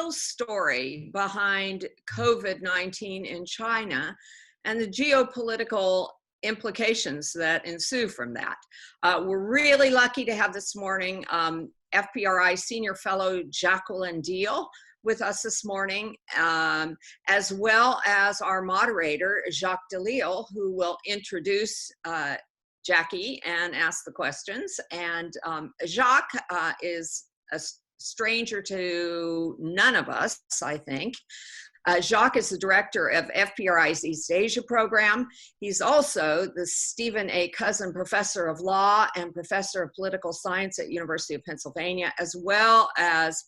real story behind COVID-19 in China and the geopolitical implications that ensue from that. We're really lucky to have this morning FPRI Senior Fellow Jacqueline Deal with us this morning, as well as our moderator, Jacques Delisle, who will introduce Jackie and ask the questions. And Jacques is a stranger to none of us, I think. Jacques is the director of FPRI's East Asia program. He's also the Stephen A. Cousin Professor of Law and Professor of Political Science at University of Pennsylvania, as well as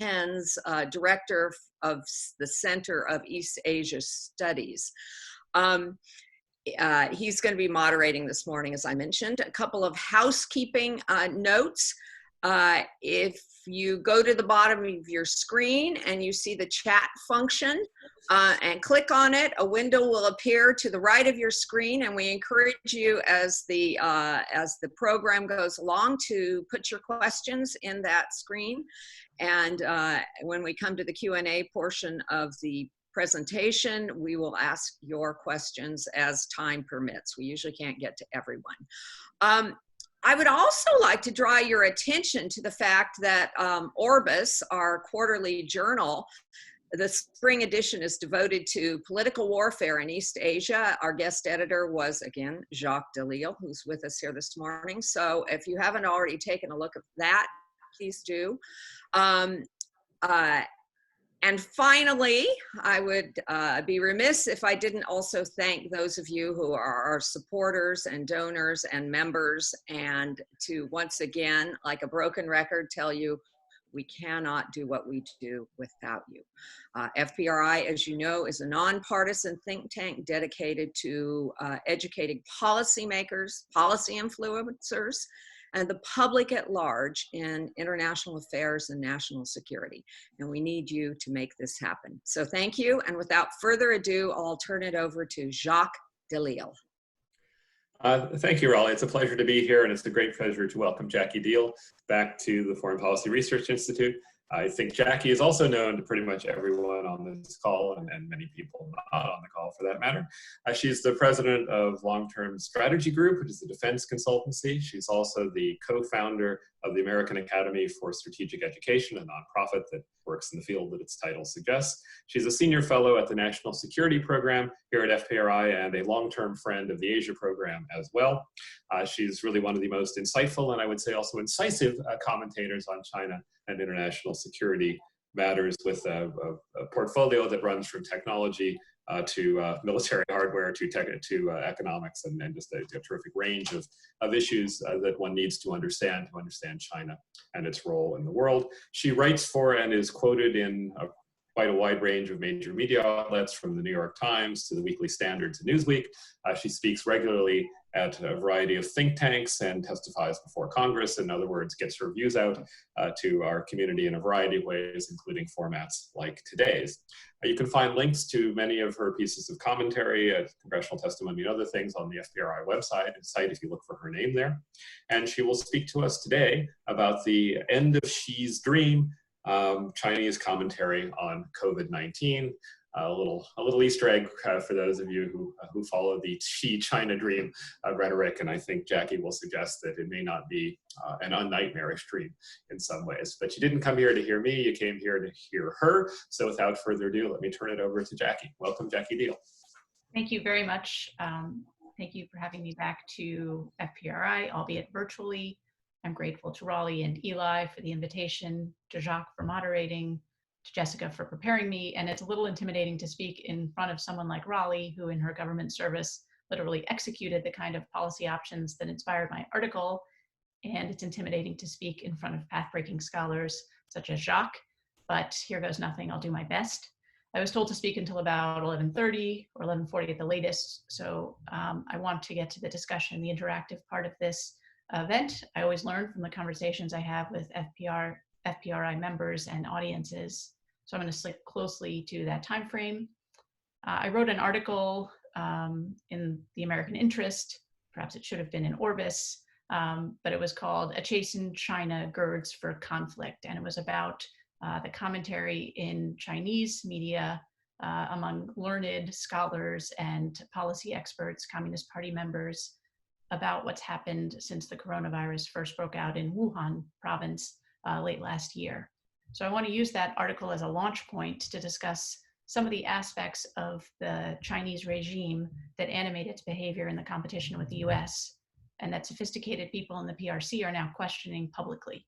Penn's director of the Center of East Asia Studies. He's going to be moderating this morning, as I mentioned. A couple of housekeeping notes. If you go to the bottom of your screen and you see the chat function and click on it, a window will appear to the right of your screen, and we encourage you as the program goes along to put your questions in that screen. And when we come to the Q&A portion of the presentation, we will ask your questions as time permits. We usually can't get to everyone. I would also like to draw your attention to the fact that Orbis, our quarterly journal, the spring edition is devoted to political warfare in East Asia. Our guest editor was, again, Jacques Delisle, who's with us here this morning. So if you haven't already taken a look at that, please do. And finally, I would be remiss if I didn't also thank those of you who are our supporters and donors and members, and to once again, like a broken record, tell you we cannot do what we do without you. FPRI, as you know, is a nonpartisan think tank dedicated to educating policymakers, policy influencers, and the public at large in international affairs and national security. And we need you to make this happen. So thank you. And without further ado, I'll turn it over to Jacques Delisle. Thank you, Raleigh. It's a pleasure to be here, and it's a great pleasure to welcome Jackie Deal back to the Foreign Policy Research Institute. I think Jackie is also known to pretty much everyone on this call, and many people not on the call for that matter. She's the president of Long-Term Strategy Group, which is a defense consultancy. She's also the co-founder of the American Academy for Strategic Education, a nonprofit that works in the field that its title suggests. She's a senior fellow at the National Security Program here at FPRI and a long-term friend of the Asia program as well. She's really one of the most insightful and I would say also incisive commentators on China and international security matters, with a portfolio that runs from technology to military hardware to economics, and just a terrific range of issues that one needs to understand China and its role in the world. She writes for and is quoted in quite a wide range of major media outlets, from the New York Times to the Weekly Standard to Newsweek. She speaks regularly at a variety of think tanks and testifies before Congress. In other words, gets her views out to our community in a variety of ways, including formats like today's. You can find links to many of her pieces of commentary, congressional testimony, and other things on the FPRI website if you look for her name there. And she will speak to us today about the end of Xi's dream, Chinese commentary on COVID-19. A little Easter egg for those of you who follow the Xi-China dream rhetoric, and I think Jackie will suggest that it may not be an unnightmarish dream in some ways. But you didn't come here to hear me, you came here to hear her. So without further ado, let me turn it over to Jackie. Welcome, Jackie Deal. Thank you very much. Thank you for having me back to FPRI, albeit virtually. I'm grateful to Raleigh and Eli for the invitation, to Jacques for moderating, to Jessica for preparing me. And it's a little intimidating to speak in front of someone like Raleigh, who in her government service literally executed the kind of policy options that inspired my article. And it's intimidating to speak in front of path-breaking scholars such as Jacques, but here goes nothing, I'll do my best. I was told to speak until about 11:30 or 11:40 at the latest. So I want to get to the discussion, the interactive part of this event. I always learn from the conversations I have with FPRI members and audiences. So I'm going to stick closely to that time frame. I wrote an article in the American Interest, perhaps it should have been in Orbis, but it was called "A Chastened China Girds for Conflict," and it was about the commentary in Chinese media among learned scholars and policy experts, Communist Party members, about what's happened since the coronavirus first broke out in Wuhan province late last year. So I want to use that article as a launch point to discuss some of the aspects of the Chinese regime that animate its behavior in the competition with the US, and that sophisticated people in the PRC are now questioning publicly.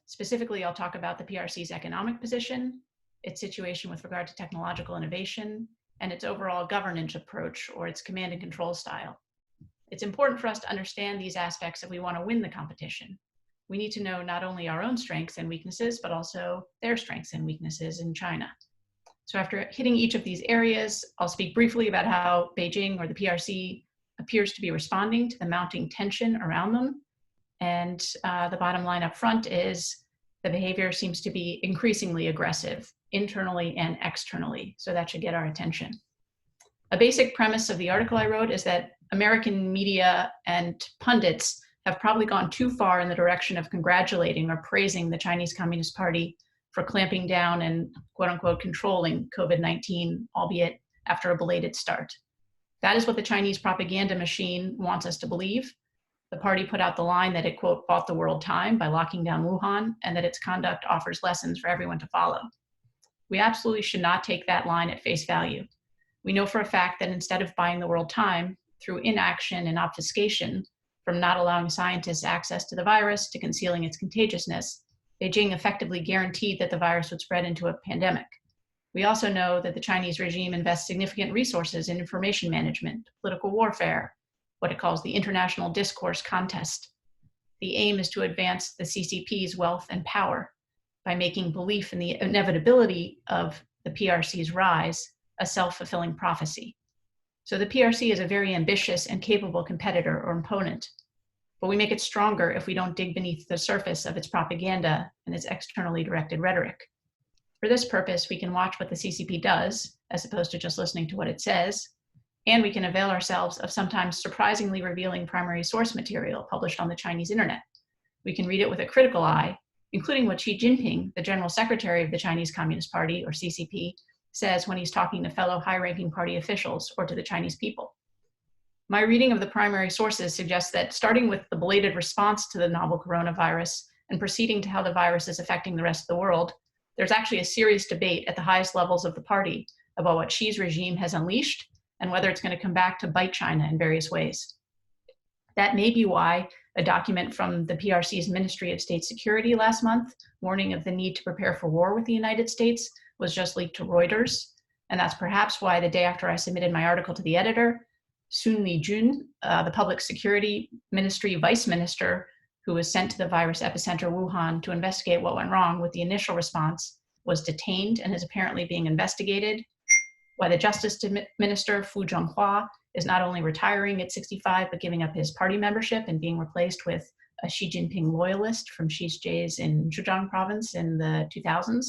Specifically, I'll talk about the PRC's economic position, its situation with regard to technological innovation, and its overall governance approach, or its command and control style. It's important for us to understand these aspects if we want to win the competition. We need to know not only our own strengths and weaknesses, but also their strengths and weaknesses in China. So after hitting each of these areas, I'll speak briefly about how Beijing or the PRC appears to be responding to the mounting tension around them. And the bottom line up front is the behavior seems to be increasingly aggressive, internally and externally. So that should get our attention. A basic premise of the article I wrote is that American media and pundits have probably gone too far in the direction of congratulating or praising the Chinese Communist Party for clamping down and quote unquote controlling COVID-19, albeit after a belated start. That is what the Chinese propaganda machine wants us to believe. The party put out the line that it quote bought the world time by locking down Wuhan, and that its conduct offers lessons for everyone to follow. We absolutely should not take that line at face value. We know for a fact that instead of buying the world time through inaction and obfuscation, from not allowing scientists access to the virus to concealing its contagiousness, Beijing effectively guaranteed that the virus would spread into a pandemic. We also know that the Chinese regime invests significant resources in information management, political warfare, what it calls the international discourse contest. The aim is to advance the CCP's wealth and power by making belief in the inevitability of the PRC's rise a self-fulfilling prophecy. So the PRC is a very ambitious and capable competitor or opponent, but we make it stronger if we don't dig beneath the surface of its propaganda and its externally directed rhetoric. For this purpose, we can watch what the CCP does, as opposed to just listening to what it says, and we can avail ourselves of sometimes surprisingly revealing primary source material published on the Chinese internet. We can read it with a critical eye, including what Xi Jinping, the General Secretary of the Chinese Communist Party, or CCP, says when he's talking to fellow high-ranking party officials or to the Chinese people. My reading of the primary sources suggests that starting with the belated response to the novel coronavirus and proceeding to how the virus is affecting the rest of the world, there's actually a serious debate at the highest levels of the party about what Xi's regime has unleashed and whether it's going to come back to bite China in various ways. That may be why a document from the PRC's Ministry of State Security last month, warning of the need to prepare for war with the United States, was just leaked to Reuters. And that's perhaps why the day after I submitted my article to the editor, Sun Li-jun, the Public Security Ministry Vice Minister, who was sent to the virus epicenter Wuhan to investigate what went wrong with the initial response, was detained and is apparently being investigated. Why the Justice Minister, Fu Zhenghua, is not only retiring at 65, but giving up his party membership and being replaced with a Xi Jinping loyalist from Xi's days in Zhejiang province in the 2000s.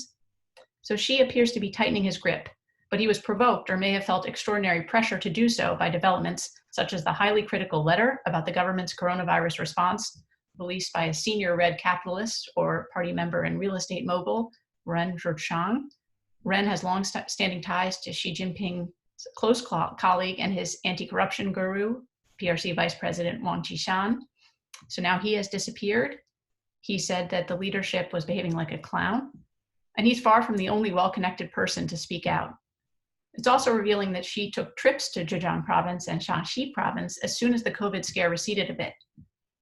So Xi appears to be tightening his grip, but he was provoked or may have felt extraordinary pressure to do so by developments such as the highly critical letter about the government's coronavirus response, released by a senior Red capitalist or party member and real estate mogul, Ren Zhiqiang. Ren has long-standing ties to Xi Jinping's close colleague and his anti-corruption guru, PRC Vice President Wang Qishan. So now he has disappeared. He said that the leadership was behaving like a clown, and he's far from the only well-connected person to speak out. It's also revealing that Xi took trips to Zhejiang province and Shaanxi province as soon as the COVID scare receded a bit.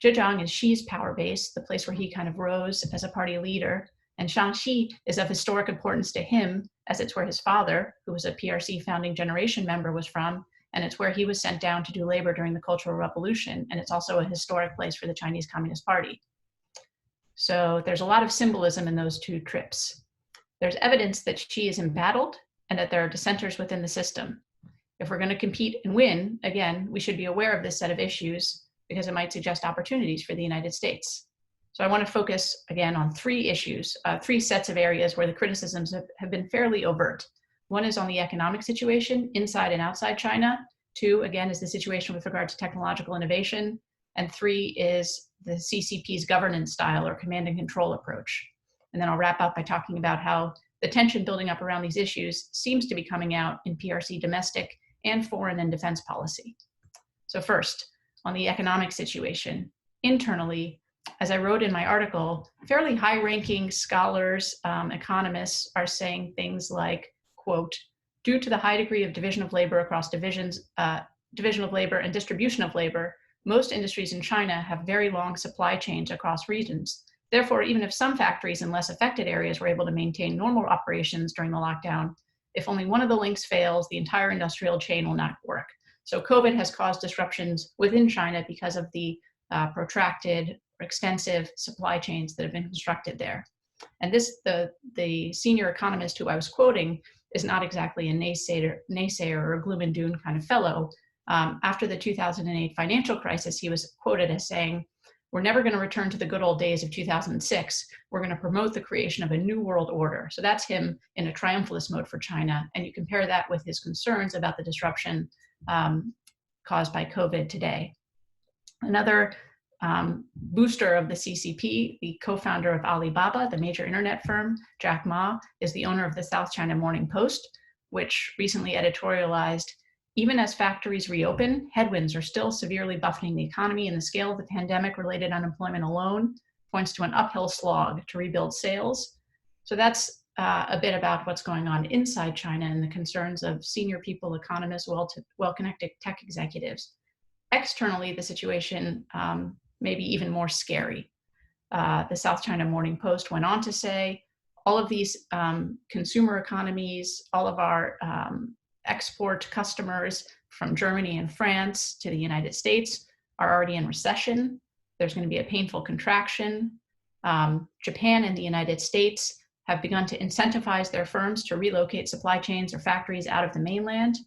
Zhejiang is Xi's power base, the place where he kind of rose as a party leader, and Shaanxi is of historic importance to him, as it's where his father, who was a PRC founding generation member, was from, and it's where he was sent down to do labor during the Cultural Revolution, and it's also a historic place for the Chinese Communist Party. So there's a lot of symbolism in those two trips. There's evidence that Xi is embattled and that there are dissenters within the system. If we're going to compete and win, again, we should be aware of this set of issues because it might suggest opportunities for the United States. So I want to focus again on three issues, three sets of areas where the criticisms have been fairly overt. One is on the economic situation inside and outside China. Two, again, is the situation with regard to technological innovation. And three is the CCP's governance style or command and control approach. And then I'll wrap up by talking about how the tension building up around these issues seems to be coming out in PRC domestic and foreign and defense policy. So first, on the economic situation, internally, as I wrote in my article, fairly high-ranking scholars, economists are saying things like, quote, due to the high degree of division of labor across divisions, division of labor and distribution of labor, most industries in China have very long supply chains across regions. Therefore, even if some factories in less affected areas were able to maintain normal operations during the lockdown, if only one of the links fails, the entire industrial chain will not work. So COVID has caused disruptions within China because of the protracted or extensive supply chains that have been constructed there. And this, the senior economist who I was quoting is not exactly a naysayer or a gloom and doom kind of fellow. After the 2008 financial crisis, he was quoted as saying, "We're never going to return to the good old days of 2006. We're going to promote the creation of a new world order." So that's him in a triumphalist mode for China. And you compare that with his concerns about the disruption caused by COVID today. Another booster of the CCP, the co-founder of Alibaba, the major internet firm, Jack Ma, is the owner of the South China Morning Post, which recently editorialized, "Even as factories reopen, headwinds are still severely buffeting the economy, and the scale of the pandemic-related unemployment alone points to an uphill slog to rebuild sales." So that's a bit about what's going on inside China and the concerns of senior people, economists, well-connected tech executives. Externally, the situation may be even more scary. The South China Morning Post went on to say, all of these consumer economies, all of our export customers from Germany and France to the United States are already in recession. There's going to be a painful contraction. Japan and the United States have begun to incentivize their firms to relocate supply chains or factories out of the mainland.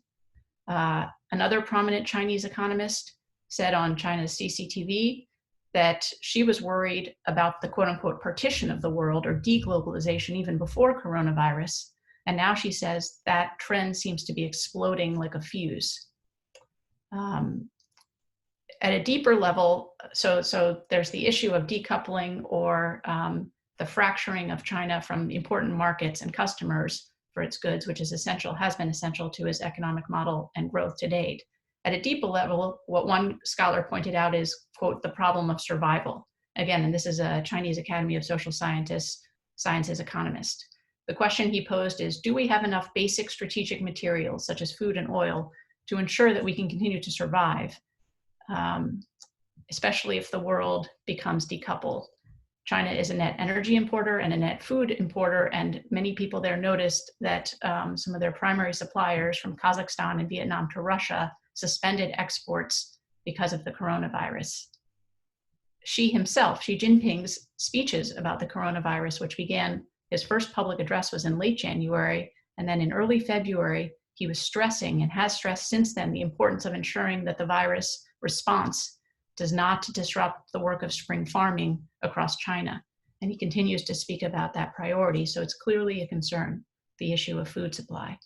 Another prominent Chinese economist said on China's CCTV that she was worried about the quote unquote partition of the world or deglobalization even before coronavirus. And now she says that trend seems to be exploding like a fuse. At a deeper level, so there's the issue of decoupling or the fracturing of China from important markets and customers for its goods, which is essential, has been essential to its economic model and growth to date. At a deeper level, what one scholar pointed out is, quote, the problem of survival. Again, and this is a Chinese Academy of Social Sciences economist. The question he posed is, do we have enough basic strategic materials, such as food and oil, to ensure that we can continue to survive, especially if the world becomes decoupled? China is a net energy importer and a net food importer, and many people there noticed that some of their primary suppliers from Kazakhstan and Vietnam to Russia suspended exports because of the coronavirus. Xi Jinping's speeches about the coronavirus, which began, his first public address was in late January, and then in early February, he was stressing and has stressed since then the importance of ensuring that the virus response does not disrupt the work of spring farming across China. And he continues to speak about that priority, so it's clearly a concern, the issue of food supply.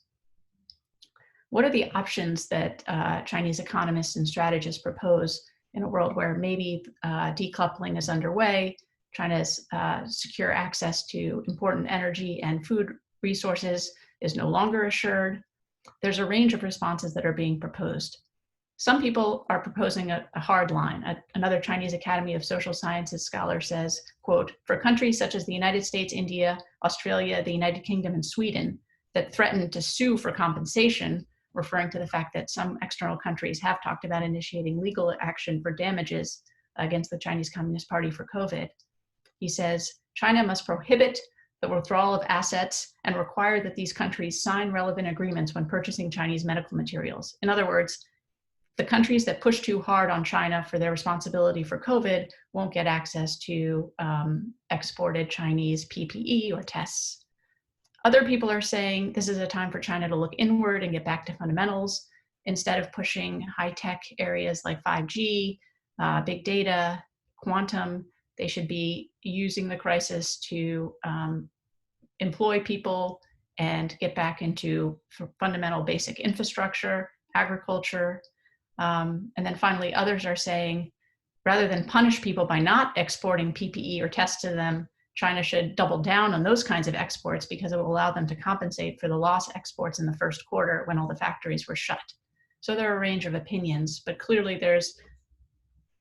What are the options that Chinese economists and strategists propose in a world where maybe decoupling is underway, China's secure access to important energy and food resources is no longer assured? There's a range of responses that are being proposed. Some people are proposing a hard line. Another Chinese Academy of Social Sciences scholar says, quote, for countries such as the United States, India, Australia, the United Kingdom, and Sweden that threaten to sue for compensation, referring to the fact that some external countries have talked about initiating legal action for damages against the Chinese Communist Party for COVID. He says, China must prohibit the withdrawal of assets and require that these countries sign relevant agreements when purchasing Chinese medical materials. In other words, the countries that push too hard on China for their responsibility for COVID won't get access to exported Chinese PPE or tests. Other people are saying this is a time for China to look inward and get back to fundamentals. Instead of pushing high-tech areas like 5G, big data, quantum, they should be using the crisis to employ people and get back into fundamental basic infrastructure, agriculture. And then finally, others are saying, rather than punish people by not exporting PPE or tests to them, China should double down on those kinds of exports because it will allow them to compensate for the lost exports in the first quarter when all the factories were shut. So there are a range of opinions, but clearly there's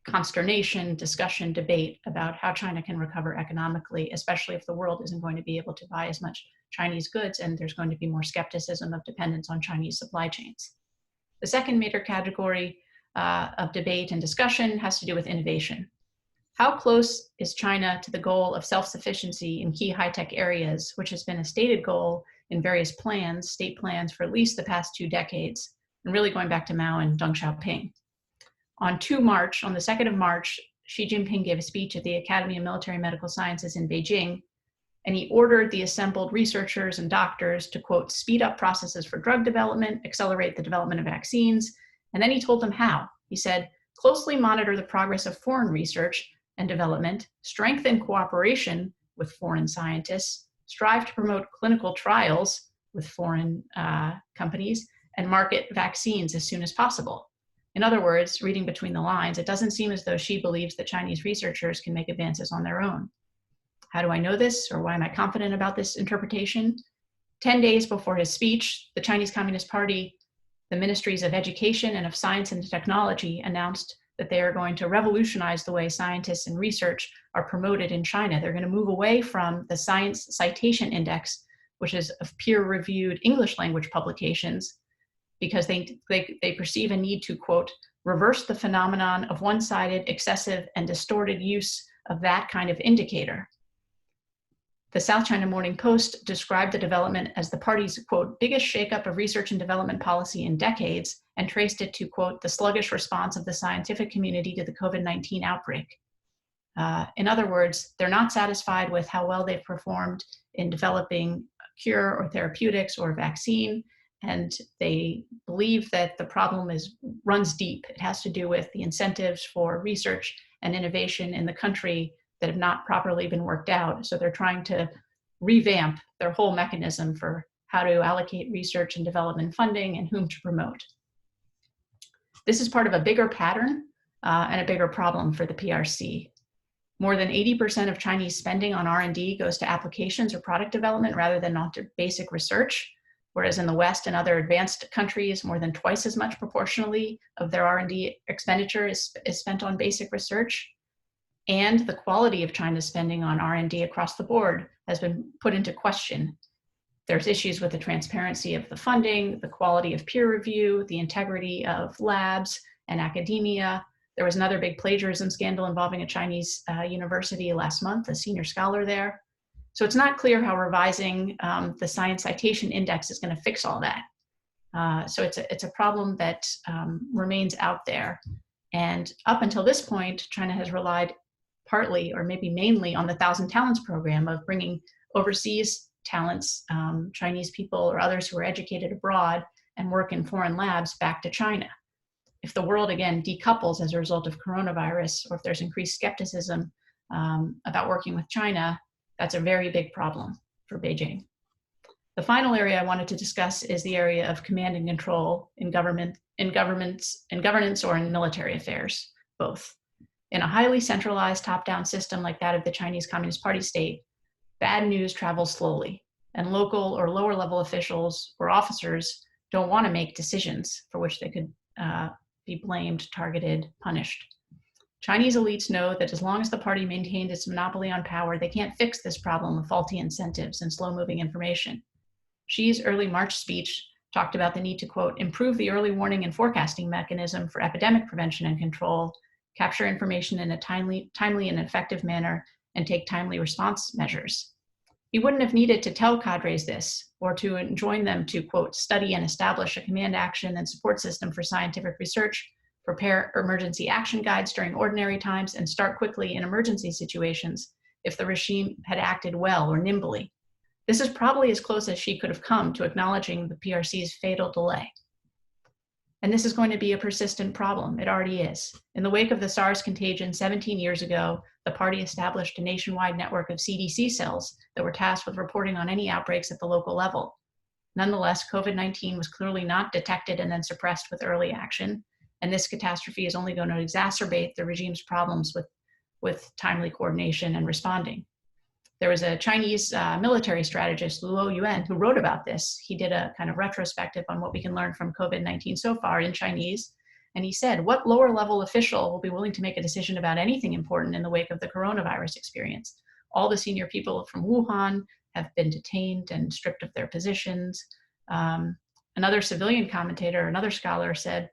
consternation, discussion, debate about how China can recover economically, especially if the world isn't going to be able to buy as much Chinese goods and there's going to be more skepticism of dependence on Chinese supply chains. The second major category of debate and discussion has to do with innovation. How close is China to the goal of self-sufficiency in key high-tech areas, which has been a stated goal in various plans, state plans for at least the past 2 decades, and really going back to Mao and Deng Xiaoping. On the 2nd of March, Xi Jinping gave a speech at the Academy of Military Medical Sciences in Beijing, and he ordered the assembled researchers and doctors to, quote, speed up processes for drug development, accelerate the development of vaccines, and then he told them how. He said, closely monitor the progress of foreign research and development, strengthen cooperation with foreign scientists, strive to promote clinical trials with foreign companies, and market vaccines as soon as possible. In other words, reading between the lines, it doesn't seem as though Xi believes that Chinese researchers can make advances on their own. How do I know this, or why am I confident about this interpretation? 10 days before his speech, the Chinese Communist Party, the Ministries of Education and of Science and Technology announced that they are going to revolutionize the way scientists and research are promoted in China. They're going to move away from the Science Citation Index, which is of peer-reviewed English language publications, because they perceive a need to, quote, reverse the phenomenon of one-sided, excessive, and distorted use of that kind of indicator. The South China Morning Post described the development as the party's, quote, biggest shakeup of research and development policy in decades, and traced it to, quote, the sluggish response of the scientific community to the COVID-19 outbreak. In other words, they're not satisfied with how well they've performed in developing a cure or therapeutics or vaccine, and they believe that the problem runs deep. It has to do with the incentives for research and innovation in the country that have not properly been worked out. So they're trying to revamp their whole mechanism for how to allocate research and development funding and whom to promote. This is part of a bigger pattern and a bigger problem for the PRC. More than 80% of Chinese spending on R&D goes to applications or product development rather than on to basic research, whereas in the West and other advanced countries, more than twice as much proportionally of their R&D expenditure is spent on basic research. And the quality of China's spending on R&D across the board has been put into question. There's issues with the transparency of the funding, the quality of peer review, the integrity of labs and academia. There was another big plagiarism scandal involving a Chinese university last month, a senior scholar there. So it's not clear how revising the Science Citation Index is going to fix all that. So it's a problem that remains out there. And up until this point, China has relied partly or maybe mainly on the 1,000 Talents program of bringing overseas talents, Chinese people or others who are educated abroad and work in foreign labs back to China. If the world again decouples as a result of coronavirus, or if there's increased skepticism about working with China, that's a very big problem for Beijing. The final area I wanted to discuss is the area of command and control in governance or in military affairs, both. In a highly centralized top-down system like that of the Chinese Communist Party state, bad news travels slowly, and local or lower level officials or officers don't want to make decisions for which they could be blamed, targeted, punished. Chinese elites know that as long as the party maintains its monopoly on power, they can't fix this problem of faulty incentives and slow-moving information. Xi's early March speech talked about the need to, quote, improve the early warning and forecasting mechanism for epidemic prevention and control, capture information in a timely and effective manner, and take timely response measures. He wouldn't have needed to tell cadres this, or to enjoin them to, quote, study and establish a command action and support system for scientific research, prepare emergency action guides during ordinary times, and start quickly in emergency situations if the regime had acted well or nimbly. This is probably as close as Xi could have come to acknowledging the PRC's fatal delay. And this is going to be a persistent problem. It already is. In the wake of the SARS contagion 17 years ago, the party established a nationwide network of CDC cells that were tasked with reporting on any outbreaks at the local level. Nonetheless, COVID-19 was clearly not detected and then suppressed with early action, and this catastrophe is only going to exacerbate the regime's problems with timely coordination and responding. There was a Chinese military strategist, Luo Yuan, who wrote about this. He did a kind of retrospective on what we can learn from COVID-19 so far in Chinese. And he said, what lower level official will be willing to make a decision about anything important in the wake of the coronavirus experience? All the senior people from Wuhan have been detained and stripped of their positions. Another civilian commentator, another scholar said,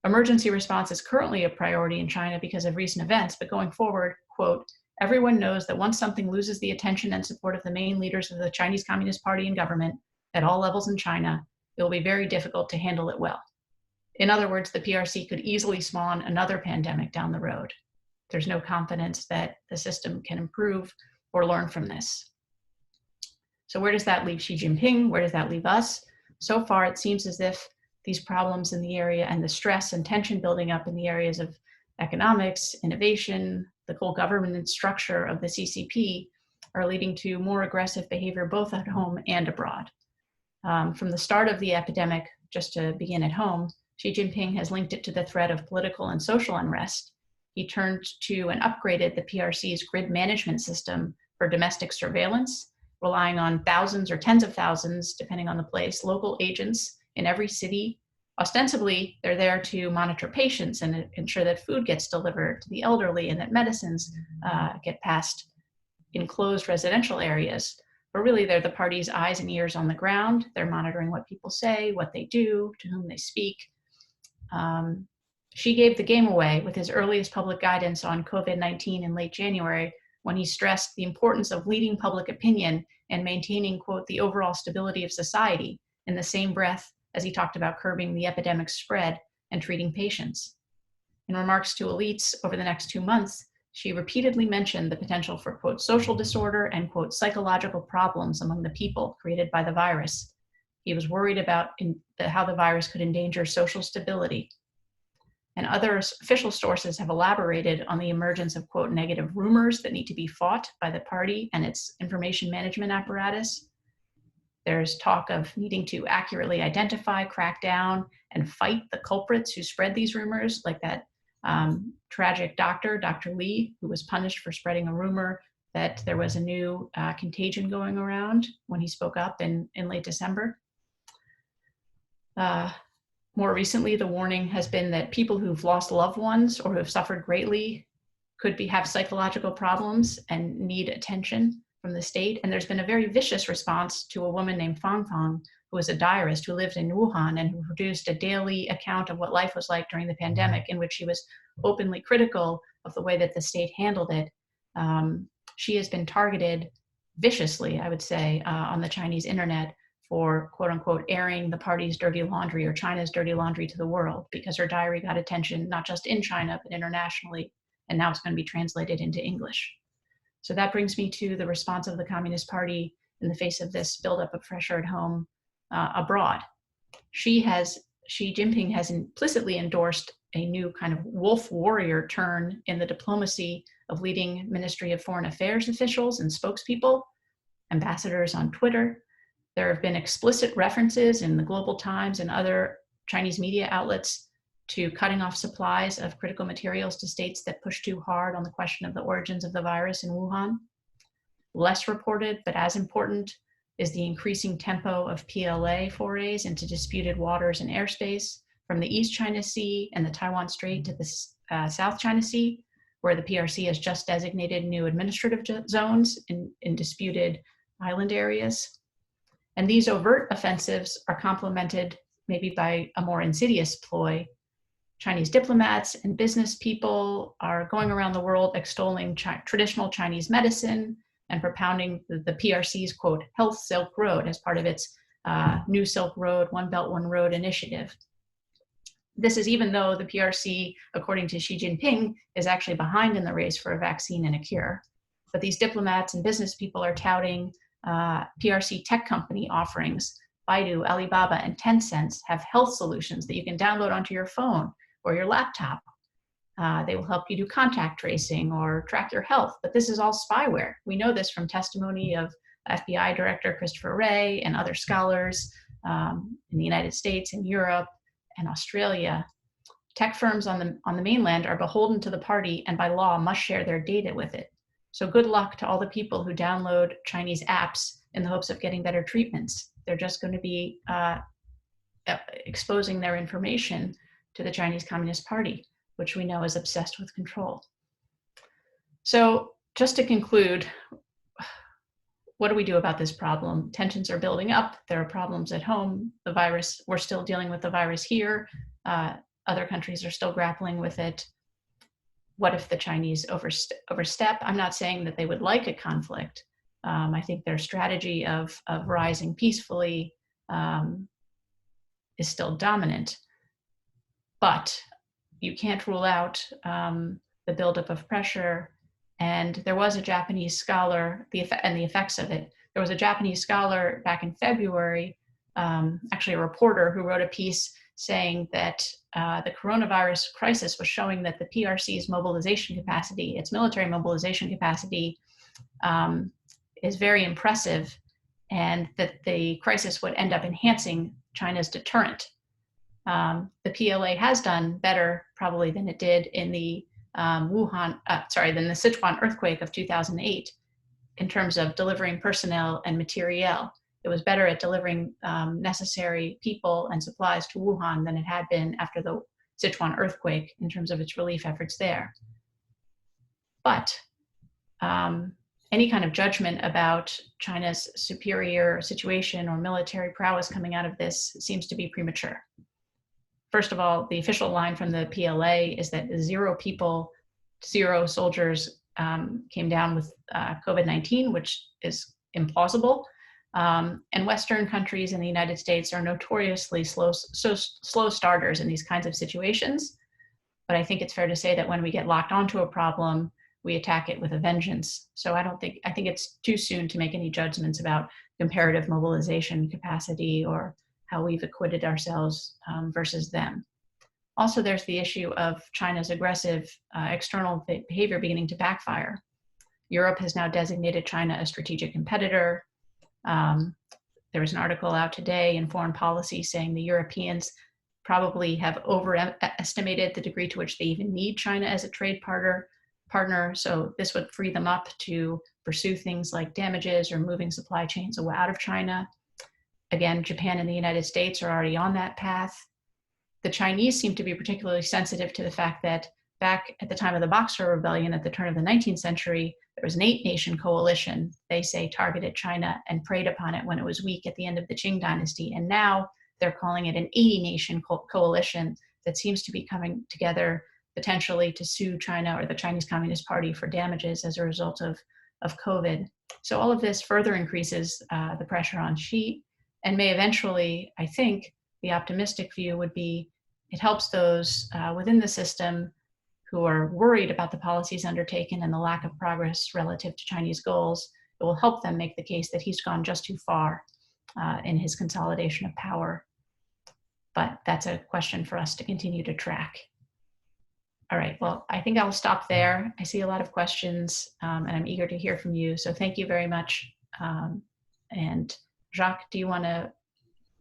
emergency response is currently a priority in China because of recent events, but going forward, quote, everyone knows that once something loses the attention and support of the main leaders of the Chinese Communist Party and government at all levels in China, it will be very difficult to handle it well. In other words, the PRC could easily spawn another pandemic down the road. There's no confidence that the system can improve or learn from this. So where does that leave Xi Jinping? Where does that leave us? So far, it seems as if these problems in the area and the stress and tension building up in the areas of economics, innovation, the whole government structure of the CCP are leading to more aggressive behavior both at home and abroad. From the start of the epidemic, just to begin at home, Xi Jinping has linked it to the threat of political and social unrest. He turned to and upgraded the PRC's grid management system for domestic surveillance, relying on thousands or tens of thousands, depending on the place, local agents in every city. Ostensibly, they're there to monitor patients and ensure that food gets delivered to the elderly and that medicines get past enclosed residential areas. But really, they're the party's eyes and ears on the ground. They're monitoring what people say, what they do, to whom they speak. Xi gave the game away with his earliest public guidance on COVID-19 in late January, when he stressed the importance of leading public opinion and maintaining, quote, the overall stability of society, in the same breath as he talked about curbing the epidemic's spread and treating patients. In remarks to elites over the next 2 months, Xi repeatedly mentioned the potential for, quote, social disorder and, quote, psychological problems among the people created by the virus. He was worried about how the virus could endanger social stability. And other official sources have elaborated on the emergence of, quote, negative rumors that need to be fought by the party and its information management apparatus. There's talk of needing to accurately identify, crack down, and fight the culprits who spread these rumors, like that tragic doctor, Dr. Li, who was punished for spreading a rumor that there was a new contagion going around when he spoke up in late December. More recently, the warning has been that people who've lost loved ones or who have suffered greatly could have psychological problems and need attention from the state. And there's been a very vicious response to a woman named Fang Fang, who was a diarist who lived in Wuhan and who produced a daily account of what life was like during the pandemic, in which she was openly critical of the way that the state handled it. She has been targeted viciously, I would say, on the Chinese internet for, quote unquote, airing the party's dirty laundry or China's dirty laundry to the world, because her diary got attention, not just in China, but internationally, and now it's going to be translated into English. So that brings me to the response of the Communist Party in the face of this buildup of pressure at home abroad. Xi Jinping has implicitly endorsed a new kind of wolf warrior turn in the diplomacy of leading Ministry of Foreign Affairs officials and spokespeople, ambassadors on Twitter. There have been explicit references in the Global Times and other Chinese media outlets to cutting off supplies of critical materials to states that push too hard on the question of the origins of the virus in Wuhan. Less reported, but as important, is the increasing tempo of PLA forays into disputed waters and airspace from the East China Sea and the Taiwan Strait to the South China Sea, where the PRC has just designated new administrative zones in disputed island areas. And these overt offensives are complemented maybe by a more insidious ploy. Chinese diplomats and business people are going around the world extolling traditional Chinese medicine and propounding the PRC's, quote, health Silk Road as part of its new Silk Road, One Belt, One Road initiative. This is even though the PRC, according to Xi Jinping, is actually behind in the race for a vaccine and a cure. But these diplomats and business people are touting PRC tech company offerings. Baidu, Alibaba, and Tencent have health solutions that you can download onto your phone or your laptop. They will help you do contact tracing or track your health, but this is all spyware. We know this from testimony of FPRI Director Christopher Wray and other scholars in the United States and Europe and Australia. Tech firms on the mainland are beholden to the party and by law must share their data with it. So good luck to all the people who download Chinese apps in the hopes of getting better treatments. They're just going to be exposing their information to the Chinese Communist Party, which we know is obsessed with control. So just to conclude, what do we do about this problem? Tensions are building up. There are problems at home. The virus, we're still dealing with the virus here. Other countries are still grappling with it. What if the Chinese overstep? I'm not saying that they would like a conflict. I think their strategy of rising peacefully is still dominant. But you can't rule out the buildup of pressure. And there was a Japanese scholar, and the effects of it. There was a Japanese scholar back in February, actually a reporter, who wrote a piece saying that the coronavirus crisis was showing that the PRC's mobilization capacity, its military mobilization capacity, is very impressive, and that the crisis would end up enhancing China's deterrent. The PLA has done better probably than it did in the than the Sichuan earthquake of 2008 in terms of delivering personnel and materiel. It was better at delivering necessary people and supplies to Wuhan than it had been after the Sichuan earthquake in terms of its relief efforts there. But any kind of judgment about China's superior situation or military prowess coming out of this seems to be premature. First of all, the official line from the PLA is that 0 soldiers came down with COVID-19, which is implausible. And Western countries and the United States are notoriously slow starters in these kinds of situations. But I think it's fair to say that when we get locked onto a problem, we attack it with a vengeance. So I think it's too soon to make any judgments about comparative mobilization capacity or how we've acquitted ourselves versus them. Also, there's the issue of China's aggressive external behavior beginning to backfire. Europe has now designated China a strategic competitor. There was an article out today in Foreign Policy saying the Europeans probably have overestimated the degree to which they even need China as a trade partner. So this would free them up to pursue things like damages or moving supply chains out of China. Again, Japan and the United States are already on that path. The Chinese seem to be particularly sensitive to the fact that back at the time of the Boxer Rebellion at the turn of the 19th century, there was an 8-nation coalition, they say, targeted China and preyed upon it when it was weak at the end of the Qing dynasty. And now they're calling it an 80-nation coalition that seems to be coming together potentially to sue China or the Chinese Communist Party for damages as a result of COVID. So all of this further increases the pressure on Xi and may eventually, I think, the optimistic view would be it helps those within the system who are worried about the policies undertaken and the lack of progress relative to Chinese goals. It will help them make the case that he's gone just too far in his consolidation of power. But that's a question for us to continue to track. All right, well, I think I'll stop there. I see a lot of questions and I'm eager to hear from you. So thank you very much. And Jacques, do you want to?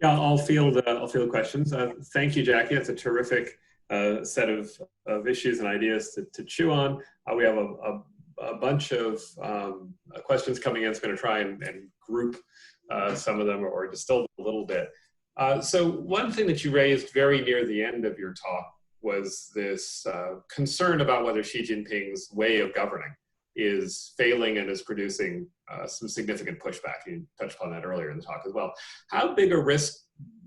Yeah, I'll field the questions. Thank you, Jackie. It's a terrific set of issues and ideas to chew on. We have a bunch of questions coming in. It's going to try and group some of them or distill them a little bit. So one thing that you raised very near the end of your talk was this concern about whether Xi Jinping's way of governing is failing and is producing some significant pushback. You touched upon that earlier in the talk as well. How big a risk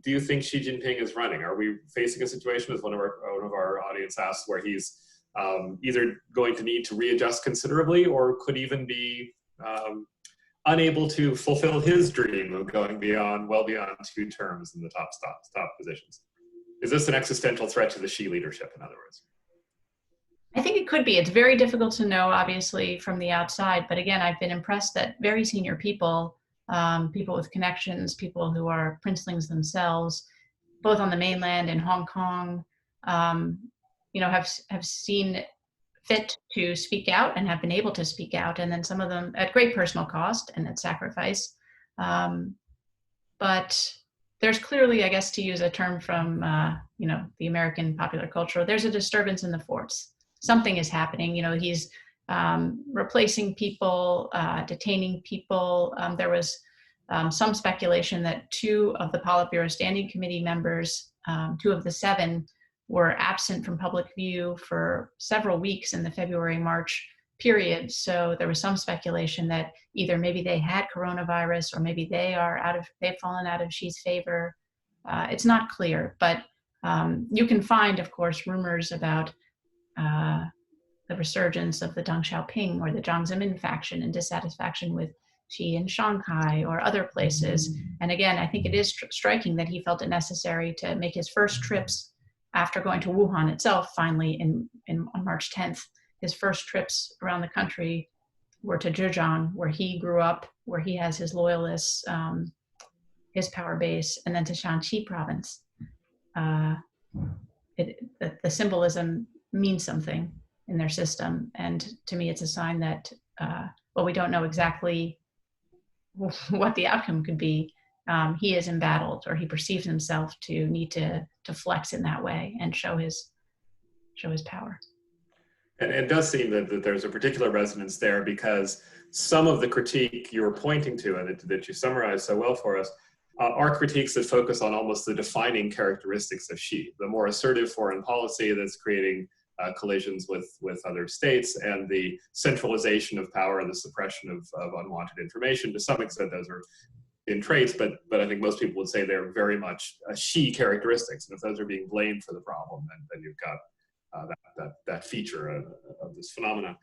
do you think Xi Jinping is running? Are we facing a situation, as one of our audience asked, where he's either going to need to readjust considerably or could even be unable to fulfill his dream of going well beyond 2 terms in the top positions? Is this an existential threat to the Xi leadership, in other words? I think it could be. It's very difficult to know, obviously, from the outside. But again, I've been impressed that very senior people, people with connections, people who are princelings themselves, both on the mainland and Hong Kong, have seen fit to speak out and have been able to speak out. And then some of them at great personal cost and at sacrifice. But there's clearly, I guess, to use a term from the American popular culture, there's a disturbance in the force. Something is happening. He's replacing people, detaining people. There was some speculation that 2 of the Politburo Standing Committee members, 2 of the 7, were absent from public view for several weeks in the February-March period. So there was some speculation that either maybe they had coronavirus or maybe they've fallen out of Xi's favor. It's not clear, but you can find, of course, rumors about the resurgence of the Deng Xiaoping or the Jiang Zemin faction and dissatisfaction with Xi in Shanghai or other places. And again, I think it is striking that he felt it necessary to make his first trips after going to Wuhan itself, finally on March 10th. His first trips around the country were to Zhejiang, where he grew up, where he has his loyalists, his power base, and then to Shanxi province. The symbolism means something in their system. And to me, it's a sign that, well, we don't know exactly what the outcome could be. He is embattled, or he perceives himself to need to flex in that way and show his power. And it does seem that there's a particular resonance there, because some of the critique you were pointing to and that you summarized so well for us are critiques that focus on almost the defining characteristics of Xi, the more assertive foreign policy that's creating collisions with other states, and the centralization of power and the suppression of unwanted information. To some extent, those are in traits, but I think most people would say they're very much Xi characteristics. And if those are being blamed for the problem, then you've got that feature of this phenomenon.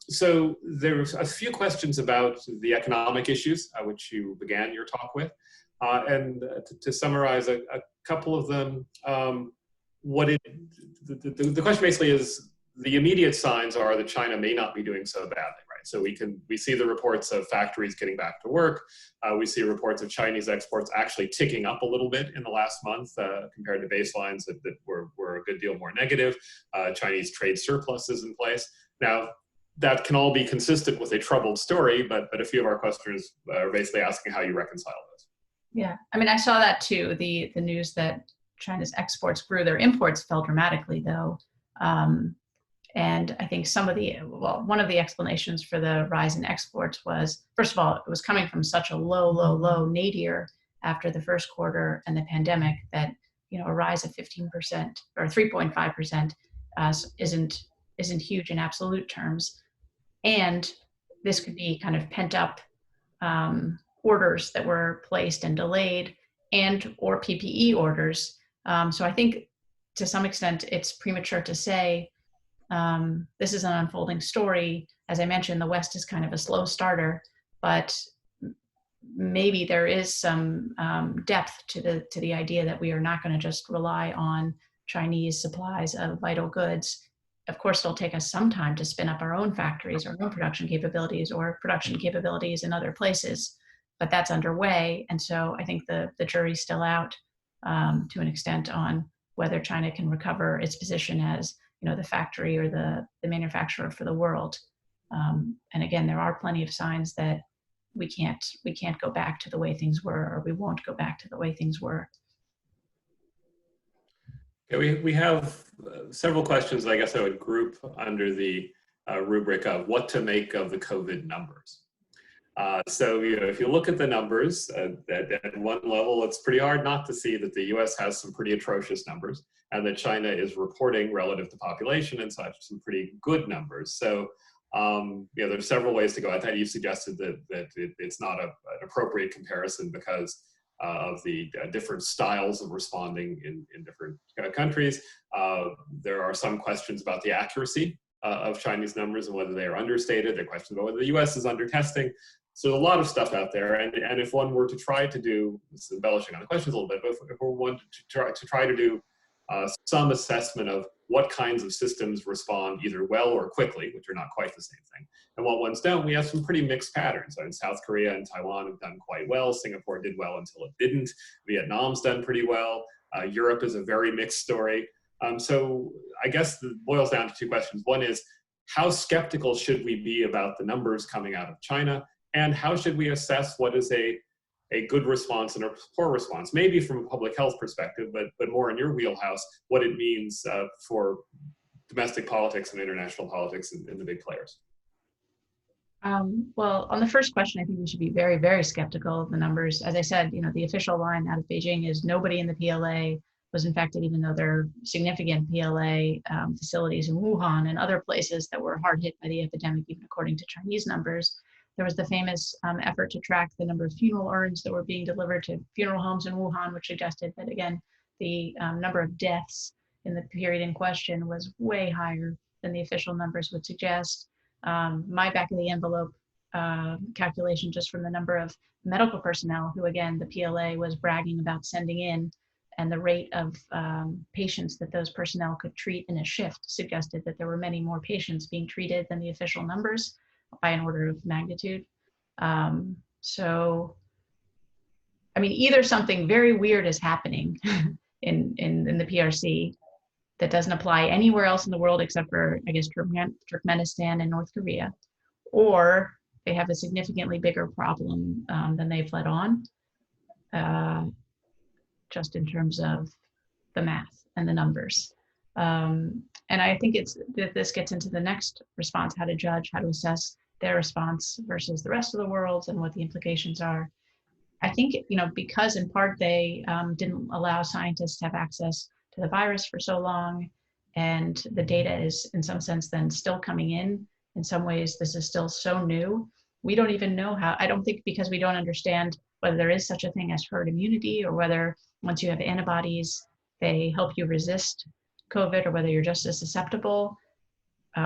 So there's a few questions about the economic issues, which you began your talk with. And to summarize a couple of them, the question basically is, the immediate signs are that China may not be doing so badly, right? So we see the reports of factories getting back to work. We see reports of Chinese exports actually ticking up a little bit in the last month compared to baselines that were a good deal more negative. Chinese trade surplus is in place. Now, that can all be consistent with a troubled story, but a few of our questioners are basically asking how you reconcile those. Yeah, I mean, I saw that too, the news that China's exports grew. Their imports fell dramatically, though. And I think one of the explanations for the rise in exports was, first of all, it was coming from such a low nadir after the first quarter and the pandemic that, a rise of 15% or 3.5% isn't huge in absolute terms. And this could be kind of pent up orders that were placed and delayed, or PPE orders. So I think to some extent it's premature to say this is an unfolding story. As I mentioned, the West is kind of a slow starter, but maybe there is some depth to the idea that we are not going to just rely on Chinese supplies of vital goods. Of course, it'll take us some time to spin up our own factories, our own production capabilities, or production capabilities in other places, but that's underway. And so I think the jury's still out to an extent on whether China can recover its position as the factory or the manufacturer for the world. And again, there are plenty of signs that we can't go back to the way things were, or we won't go back to the way things were. Okay, we have several questions I guess I would group under the rubric of what to make of the COVID numbers. So if you look at the numbers, at one level, it's pretty hard not to see that the US has some pretty atrocious numbers, and that China is reporting relative to population and such some pretty good numbers. So there's several ways to go. I thought you suggested that it's not an appropriate comparison because of the different styles of responding in different countries. There are some questions about the accuracy of Chinese numbers and whether they are understated. There are questions about whether the US is under testing. So there's a lot of stuff out there, and if one were to try to do, this is embellishing on the questions a little bit, but if one were to try to do some assessment of what kinds of systems respond either well or quickly, which are not quite the same thing, and what ones don't, we have some pretty mixed patterns. So in South Korea and Taiwan have done quite well. Singapore did well until it didn't. Vietnam's done pretty well. Europe is a very mixed story. So I guess it boils down to two questions. One is, how skeptical should we be about the numbers coming out of China? And how should we assess what is a good response and a poor response? Maybe from a public health perspective, but more in your wheelhouse, what it means for domestic politics and international politics in the big players? Well, on the first question, I think we should be very, very skeptical of the numbers. As I said, the official line out of Beijing is nobody in the PLA was infected, even though there are significant PLA facilities in Wuhan and other places that were hard hit by the epidemic, even according to Chinese numbers. There was the famous effort to track the number of funeral urns that were being delivered to funeral homes in Wuhan, which suggested that, again, the number of deaths in the period in question was way higher than the official numbers would suggest. My back of the envelope calculation, just from the number of medical personnel who, again, the PLA was bragging about sending in, and the rate of patients that those personnel could treat in a shift, suggested that there were many more patients being treated than the official numbers by an order of magnitude. So, I mean, either something very weird is happening in the PRC that doesn't apply anywhere else in the world except for, I guess, Turkmenistan and North Korea, or they have a significantly bigger problem than they've let on, just in terms of the math and the numbers. And I think this gets into the next response, how to judge, how to assess their response versus the rest of the world and what the implications are. I think, because in part they didn't allow scientists to have access to the virus for so long, and the data is in some sense then still coming in. In some ways, this is still so new. We don't even know how, I don't think, because we don't understand whether there is such a thing as herd immunity, or whether once you have antibodies, they help you resist COVID, or whether you're just as susceptible.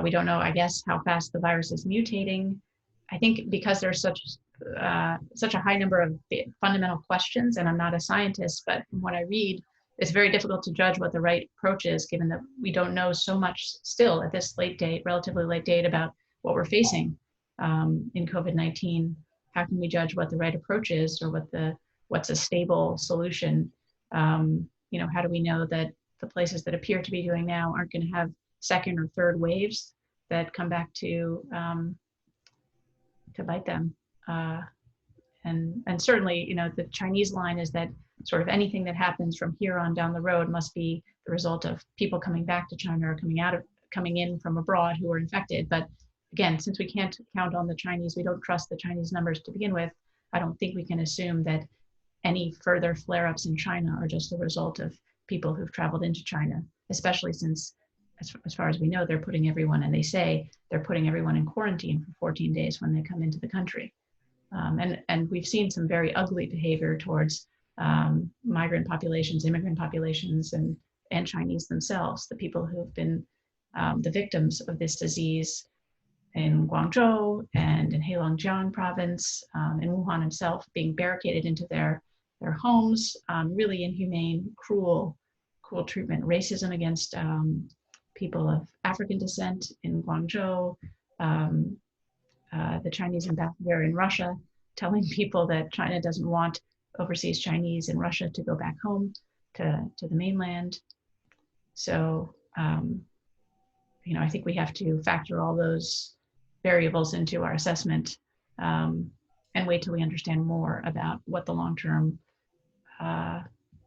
We don't know, I guess, how fast the virus is mutating. I think because there's such a high number of fundamental questions, and I'm not a scientist, but from what I read, it's very difficult to judge what the right approach is, given that we don't know so much still at this late date, relatively late date, about what we're facing in COVID-19. How can we judge what the right approach is, or what's a stable solution? How do we know that the places that appear to be doing now aren't going to have second or third waves that come back to bite them? And certainly, the Chinese line is that sort of anything that happens from here on down the road must be the result of people coming back to China or coming in from abroad who are infected. But again, since we can't count on the Chinese, we don't trust the Chinese numbers to begin with, I don't think we can assume that any further flare-ups in China are just the result of people who've traveled into China, especially since, as far as we know, they're putting everyone, and they say they're putting everyone in quarantine for 14 days when they come into the country. And we've seen some very ugly behavior towards migrant populations, immigrant populations, and Chinese themselves, the people who've been the victims of this disease in Guangzhou and in Heilongjiang province, in Wuhan itself, being barricaded into their homes, really inhumane, cruel treatment, racism against people of African descent in Guangzhou, the Chinese ambassador in Russia telling people that China doesn't want overseas Chinese in Russia to go back home to the mainland. So, I think we have to factor all those variables into our assessment and wait till we understand more about what the long-term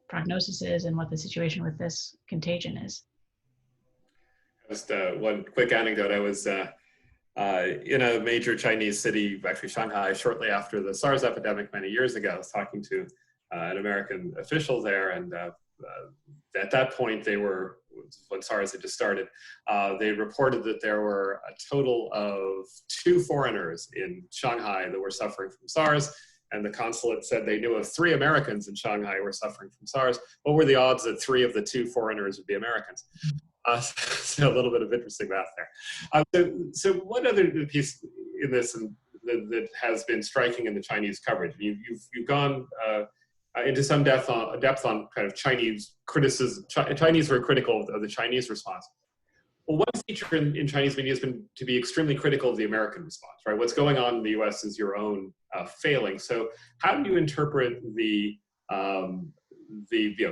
prognosis is and what the situation with this contagion is. Just one quick anecdote. I was in a major Chinese city, actually Shanghai, shortly after the SARS epidemic many years ago. I was talking to an American official there, and at that point, when SARS had just started, they reported that there were a total of 2 foreigners in Shanghai that were suffering from SARS, and the consulate said they knew of 3 Americans in Shanghai who were suffering from SARS. What were the odds that 3 of the 2 foreigners would be Americans? So a little bit of interesting math there. So one other piece in this that has been striking in the Chinese coverage, you've gone into some depth on kind of Chinese criticism. Chinese were critical of the Chinese response. Well, one feature in Chinese media has been to be extremely critical of the American response, right? What's going on in the US is your own failing. So how do you interpret the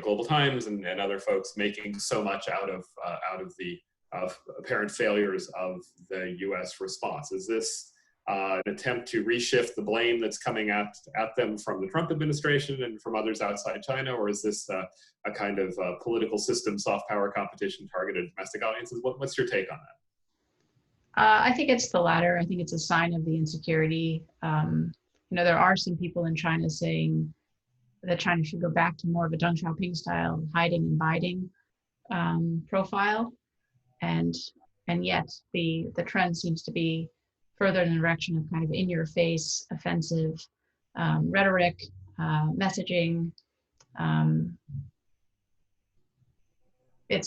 Global Times and other folks making so much out of the apparent failures of the U.S. response? Is this an attempt to reshift the blame that's coming at them from the Trump administration and from others outside China? Or is this a kind of political system, soft power competition targeted at domestic audiences? What's your take on that? I think it's the latter. I think it's a sign of the insecurity. There are some people in China saying that China should go back to more of a Deng Xiaoping style hiding and biding profile, and yet the trend seems to be further in the direction of kind of in-your-face, offensive rhetoric, messaging. It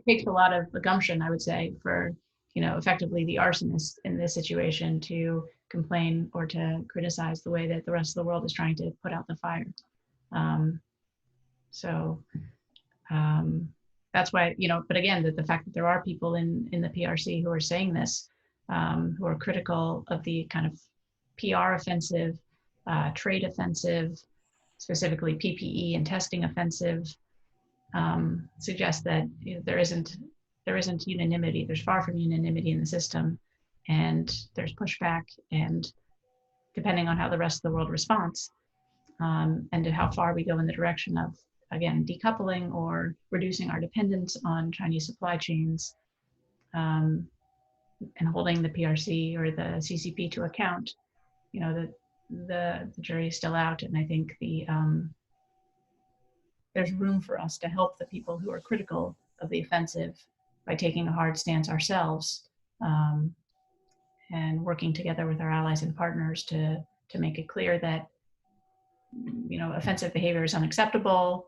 takes a lot of gumption, I would say, for effectively the arsonist in this situation to complain or to criticize the way that the rest of the world is trying to put out the fire. That's why, but again, the fact that there are people in the PRC who are saying this, who are critical of the kind of PR offensive, trade offensive, specifically PPE and testing offensive, suggests that there isn't unanimity. There's far from unanimity in the system, and there's pushback, and depending on how the rest of the world responds, and to how far we go in the direction of, again, decoupling or reducing our dependence on Chinese supply chains, and holding the PRC or the CCP to account, the jury is still out. And I think there's room for us to help the people who are critical of the offensive by taking a hard stance ourselves, and working together with our allies and partners to make it clear that offensive behavior is unacceptable.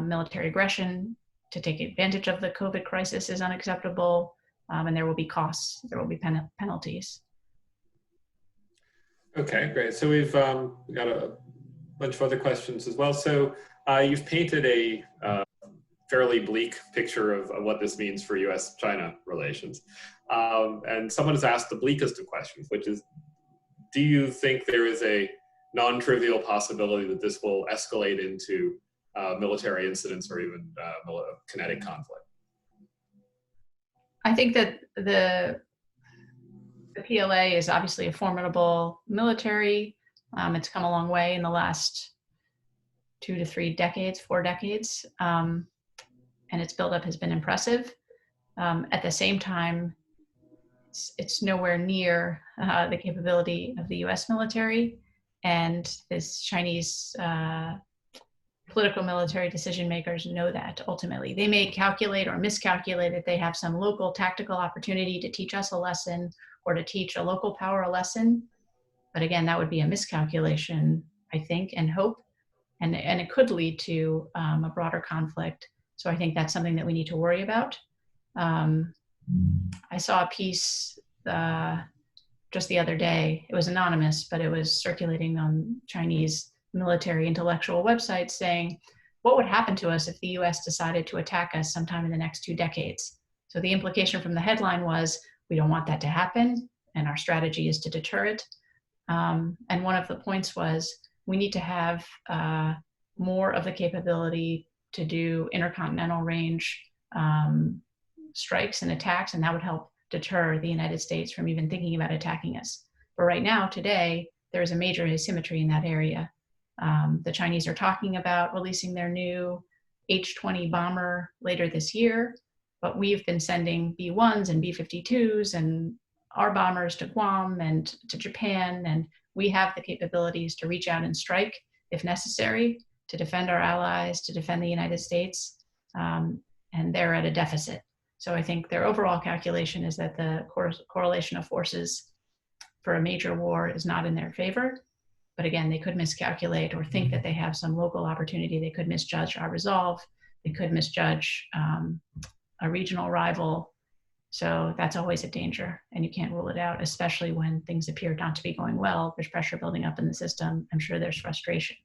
Military aggression to take advantage of the COVID crisis is unacceptable, and there will be costs. There will be penalties. Okay, great. So we've got a bunch of other questions as well. So you've painted a fairly bleak picture of what this means for U.S.-China relations. And someone has asked the bleakest of questions, which is, do you think there is a non-trivial possibility that this will escalate into military incidents or even kinetic conflict? I think that the PLA is obviously a formidable military. It's come a long way in the last 2 to 3 decades, 4 decades. And its buildup has been impressive. At the same time, it's nowhere near the capability of the US military, and this Chinese political military decision makers know that ultimately. They may calculate or miscalculate that they have some local tactical opportunity to teach us a lesson or to teach a local power a lesson. But again, that would be a miscalculation, I think, and hope, and it could lead to a broader conflict. So I think that's something that we need to worry about. I saw a piece just the other day. It was anonymous, but it was circulating on Chinese military intellectual websites saying, what would happen to us if the US decided to attack us sometime in the next 2 decades? So the implication from the headline was, we don't want that to happen, and our strategy is to deter it. And one of the points was, we need to have more of the capability to do intercontinental range strikes and attacks, and that would help deter the United States from even thinking about attacking us. But right now, today, there is a major asymmetry in that area. The Chinese are talking about releasing their new H-20 bomber later this year, but we've been sending B-1s and B-52s and our bombers to Guam and to Japan, and we have the capabilities to reach out and strike if necessary, to defend our allies, to defend the United States, and they're at a deficit. So I think their overall calculation is that the correlation of forces for a major war is not in their favor. But again, they could miscalculate or think that they have some local opportunity. They could misjudge our resolve. They could misjudge a regional rival. So that's always a danger, and you can't rule it out, especially when things appear not to be going well. There's pressure building up in the system. I'm sure there's frustration.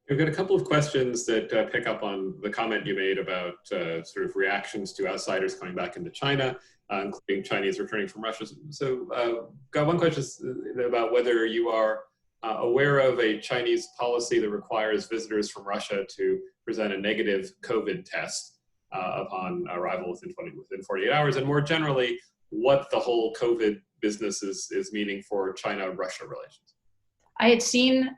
We've got a couple of questions that pick up on the comment you made about sort of reactions to outsiders coming back into China, including Chinese returning from Russia. So got one question about whether you are aware of a Chinese policy that requires visitors from Russia to present a negative COVID test upon arrival within 48 hours. And more generally, what the whole COVID business is meaning for China-Russia relations. I had seen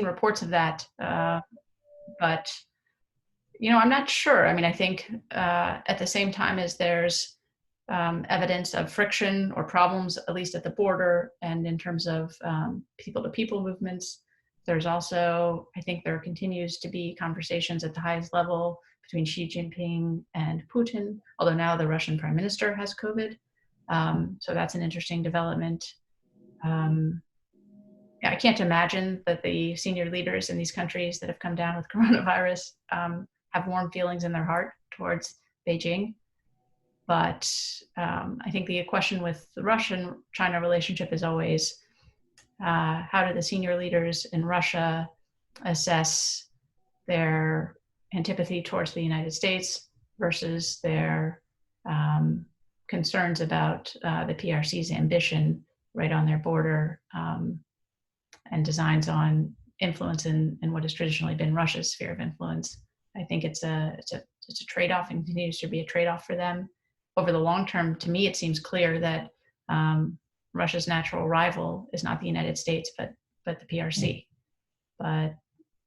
reports of that, but I'm not sure. I mean, I think at the same time as there's evidence of friction or problems, at least at the border, and in terms of people-to-people movements, there's also, I think there continues to be conversations at the highest level between Xi Jinping and Putin, although now the Russian prime minister has COVID. So that's an interesting development. I can't imagine that the senior leaders in these countries that have come down with coronavirus have warm feelings in their heart towards Beijing. But I think the question with the Russian-China relationship is always, how do the senior leaders in Russia assess their antipathy towards the United States versus their concerns about the PRC's ambition right on their border, and designs on influence in what has traditionally been Russia's sphere of influence. I think it's a trade-off, and continues to be a trade-off for them. Over the long term, to me, it seems clear that Russia's natural rival is not the United States, but the PRC. But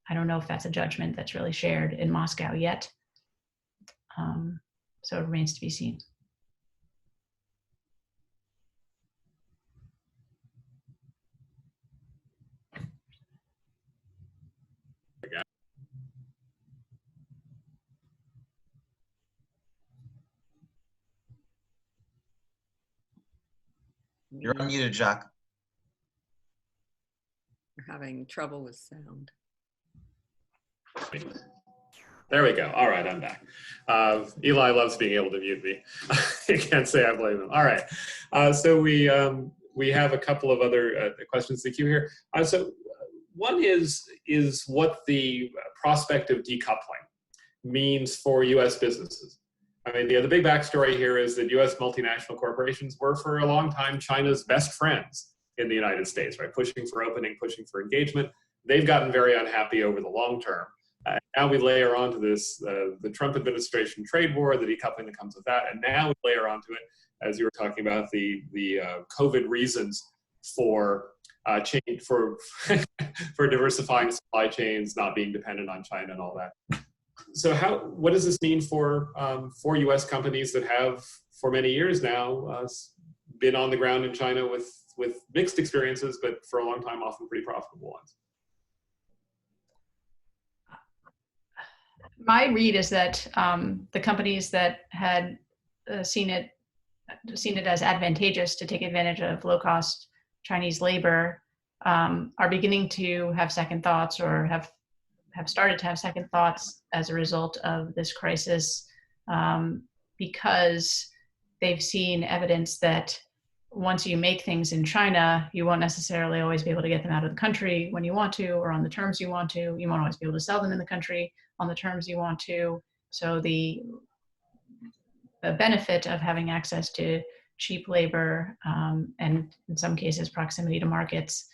I don't know if that's a judgment that's really shared in Moscow yet. So it remains to be seen. You're unmuted, Jacques. We're having trouble with sound. There we go. All right, I'm back. Eli loves being able to mute me. You can't say I blame him. All right. So we have a couple of other questions in the queue here. So one is what the prospect of decoupling means for U.S. businesses. I mean, the big backstory here is that U.S. multinational corporations were for a long time China's best friends in the United States, right? Pushing for opening, pushing for engagement. They've gotten very unhappy over the long term. Now we layer onto this the Trump administration trade war, the decoupling that comes with that, and now we layer onto it, as you were talking about, the COVID reasons for change, for for diversifying supply chains, not being dependent on China and all that. So what does this mean for U.S. companies that have, for many years now, been on the ground in China with mixed experiences, but for a long time, often pretty profitable ones? My read is that the companies that had seen it as advantageous to take advantage of low-cost Chinese labor are beginning to have second thoughts, or have started to have second thoughts as a result of this crisis, because they've seen evidence that once you make things in China, you won't necessarily always be able to get them out of the country when you want to, or on the terms you want to. You won't always be able to sell them in the country on the terms you want to. So the benefit of having access to cheap labor, and in some cases proximity to markets,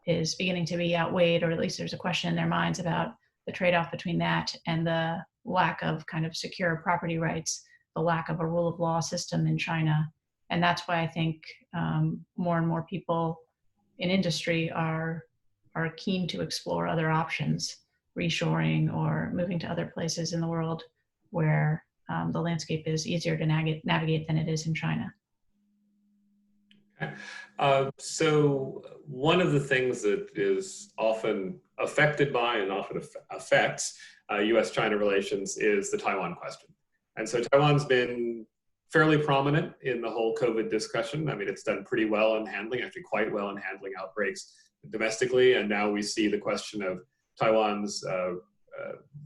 is beginning to be outweighed, or at least there's a question in their minds about the trade-off between that and the lack of kind of secure property rights, the lack of a rule of law system in China. And that's why I think more and more people in industry are keen to explore other options, reshoring or moving to other places in the world where the landscape is easier to navigate than it is in China. Okay. So one of the things that is often affected by and often affects U.S.-China relations is the Taiwan question. And so Taiwan's been fairly prominent in the whole COVID discussion. I mean, it's done pretty well in handling, actually quite well in handling outbreaks domestically. And now we see the question of Taiwan's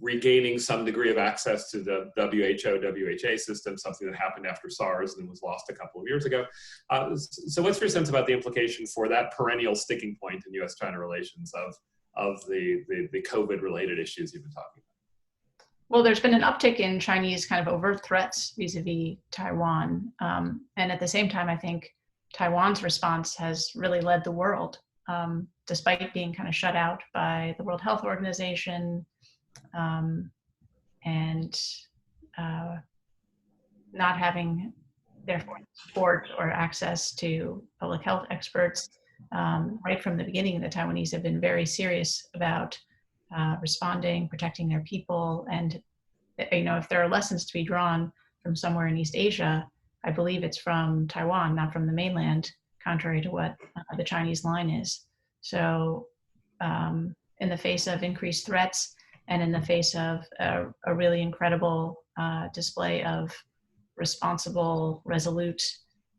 regaining some degree of access to the WHO-WHA system, something that happened after SARS and was lost a couple of years ago. So what's your sense about the implication for that perennial sticking point in U.S.-China relations of the COVID-related issues you've been talking about? Well, there's been an uptick in Chinese kind of overt threats vis-a-vis Taiwan. And at the same time, I think Taiwan's response has really led the world, despite being kind of shut out by the World Health Organization, and not having therefore support or access to public health experts. Right from the beginning, the Taiwanese have been very serious about responding, protecting their people, and if there are lessons to be drawn from somewhere in East Asia, I believe it's from Taiwan, not from the mainland, contrary to what the Chinese line is. So in the face of increased threats and in the face of a really incredible display of responsible, resolute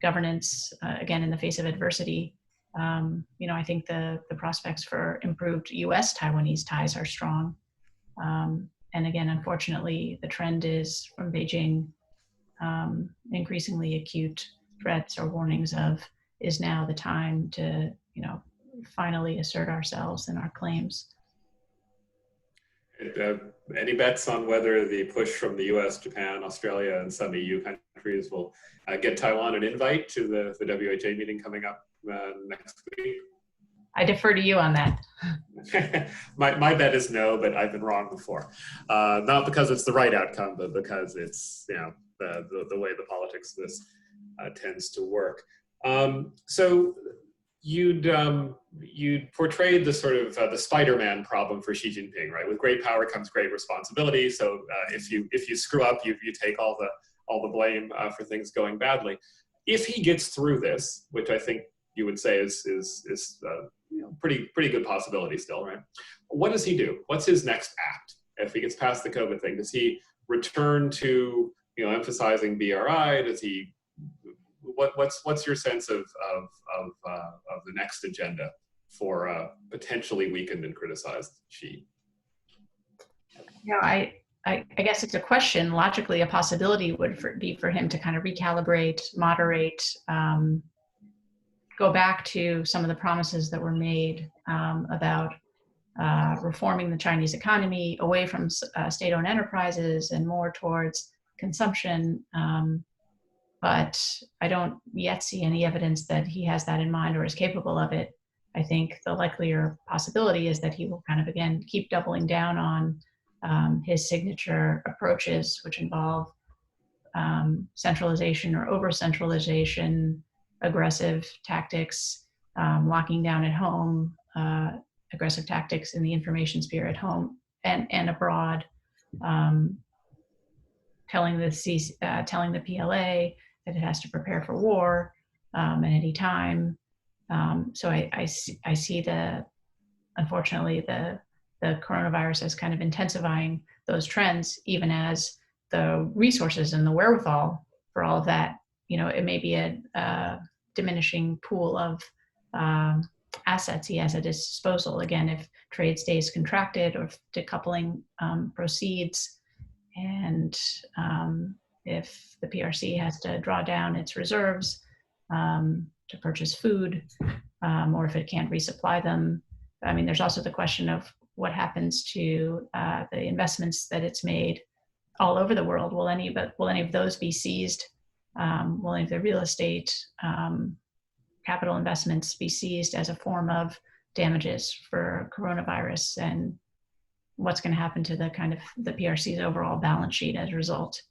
governance, again, in the face of adversity, I think the prospects for improved US-Taiwanese ties are strong. And again, unfortunately, the trend is from Beijing, increasingly acute threats or warnings of, is now the time to, finally assert ourselves and our claims. Any bets on whether the push from the US, Japan, Australia, and some EU countries will get Taiwan an invite to the WHA meeting coming up next week? I defer to you on that. my bet is no, but I've been wrong before. Not because it's the right outcome, but because it's the way the politics of this tends to work. So you'd portrayed the sort of the Spider-Man problem for Xi Jinping, right? With great power comes great responsibility. So if you screw up, you take all the blame for things going badly. If he gets through this, which I think you would say is pretty good possibility still, right? What does he do? What's his next act if he gets past the COVID thing? Does he return to emphasizing BRI? Does he? What's your sense of the next agenda for potentially weakened and criticized Xi? I guess it's a question. Logically, a possibility would be for him to kind of recalibrate, moderate, go back to some of the promises that were made about reforming the Chinese economy away from state-owned enterprises and more towards consumption. But I don't yet see any evidence that he has that in mind or is capable of it. I think the likelier possibility is that he will kind of, again, keep doubling down on his signature approaches, which involve centralization or over-centralization, aggressive tactics, locking down at home, aggressive tactics in the information sphere at home and abroad, telling the PLA that it has to prepare for war at any time. So I see unfortunately the coronavirus as kind of intensifying those trends, even as the resources and the wherewithal for all of that, it may be a diminishing pool of assets he has at his disposal. Again, if trade stays contracted or if decoupling proceeds, and if the PRC has to draw down its reserves to purchase food, or if it can't resupply them. I mean, there's also the question of what happens to the investments that it's made all over the world. Will any of those be seized? Will any of the real estate capital investments be seized as a form of damages for coronavirus? And what's going to happen to the PRC's overall balance sheet as a result?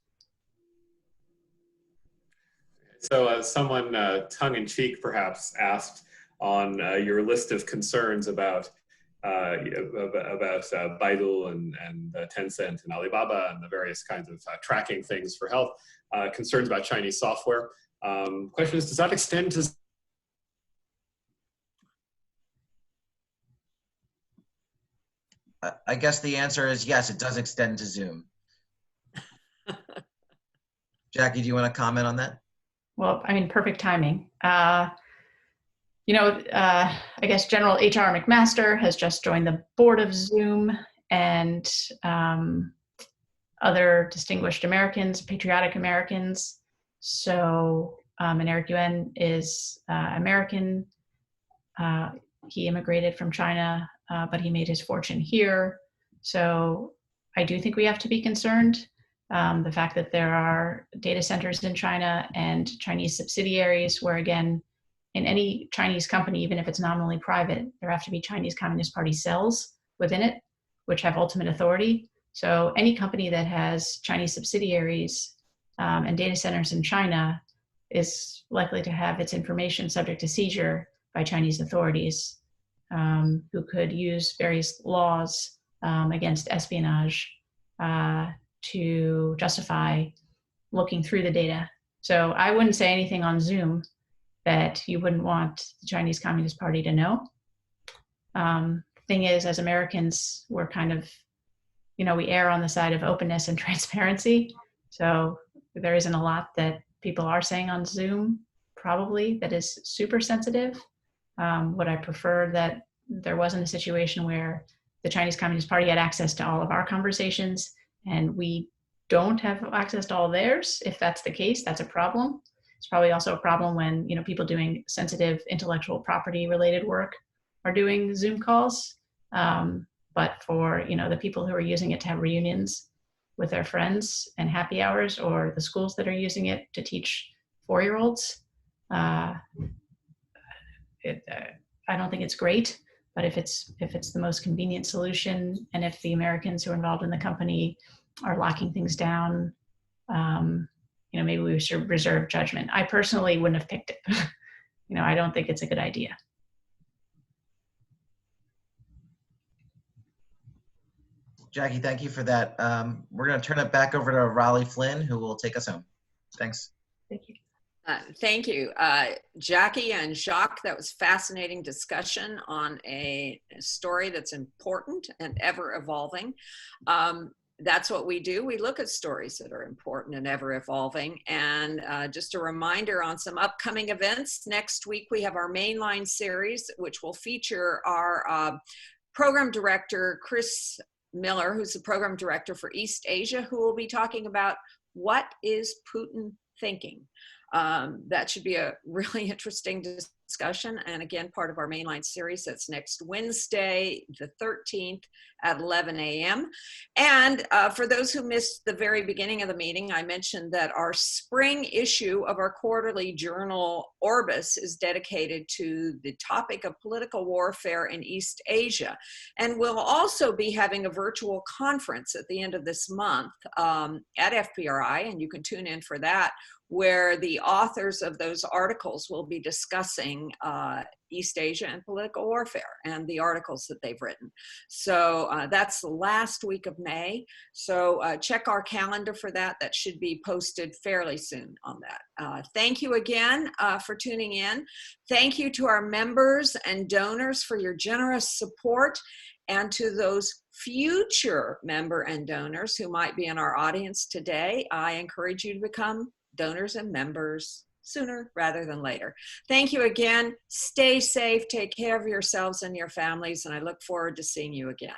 So someone tongue-in-cheek perhaps asked on your list of concerns about Baidu and Tencent and Alibaba and the various kinds of tracking things for health, concerns about Chinese software. Question is, does that extend to I guess the answer is yes, it does extend to Zoom. Jackie, do you want to comment on that? Well, I mean, perfect timing. I guess General H.R. McMaster has just joined the board of Zoom, and other distinguished Americans, patriotic Americans. So, and Eric Yuan is American. He immigrated from China, but he made his fortune here. So I do think we have to be concerned. The fact that there are data centers in China and Chinese subsidiaries where, again, in any Chinese company, even if it's nominally private, there have to be Chinese Communist Party cells within it, which have ultimate authority. So any company that has Chinese subsidiaries and data centers in China is likely to have its information subject to seizure by Chinese authorities, who could use various laws against espionage to justify looking through the data. So I wouldn't say anything on Zoom that you wouldn't want the Chinese Communist Party to know. Thing is, as Americans, we're kind of, we err on the side of openness and transparency. So there isn't a lot that people are saying on Zoom, probably, that is super sensitive. Would I prefer that there wasn't a situation where the Chinese Communist Party had access to all of our conversations and we don't have access to all theirs? If that's the case, that's a problem. It's probably also a problem when, people doing sensitive intellectual property related work are doing Zoom calls. But for, the people who are using it to have reunions with their friends and happy hours, or the schools that are using it to teach 4-year-olds, I don't think it's great. But if it's the most convenient solution, and if the Americans who are involved in the company are locking things down, maybe we should reserve judgment. I personally wouldn't have picked it. I don't think it's a good idea. Jackie, thank you for that. We're going to turn it back over to Raleigh Flynn, who will take us home. Thanks. Thank you. Thank you, Jackie and Jacques. That was fascinating discussion on a story that's important and ever evolving. That's what we do. We look at stories that are important and ever evolving. And just a reminder on some upcoming events. Next week, we have our mainline series, which will feature our program director, Chris Miller, who's the program director for East Asia, who will be talking about what is Putin thinking. That should be a really interesting discussion, and again, part of our mainline series. That's next Wednesday, the 13th at 11 a.m. And for those who missed the very beginning of the meeting, I mentioned that our spring issue of our quarterly journal, Orbis, is dedicated to the topic of political warfare in East Asia. And we'll also be having a virtual conference at the end of this month at FPRI, and you can tune in for that, where the authors of those articles will be discussing East Asia and political warfare and the articles that they've written. So that's the last week of May. So check our calendar for that. That should be posted fairly soon on that. Thank you again for tuning in. Thank you to our members and donors for your generous support, and to those future member and donors who might be in our audience today. I encourage you to become donors and members sooner rather than later. Thank you again. Stay safe, take care of yourselves and your families, and I look forward to seeing you again.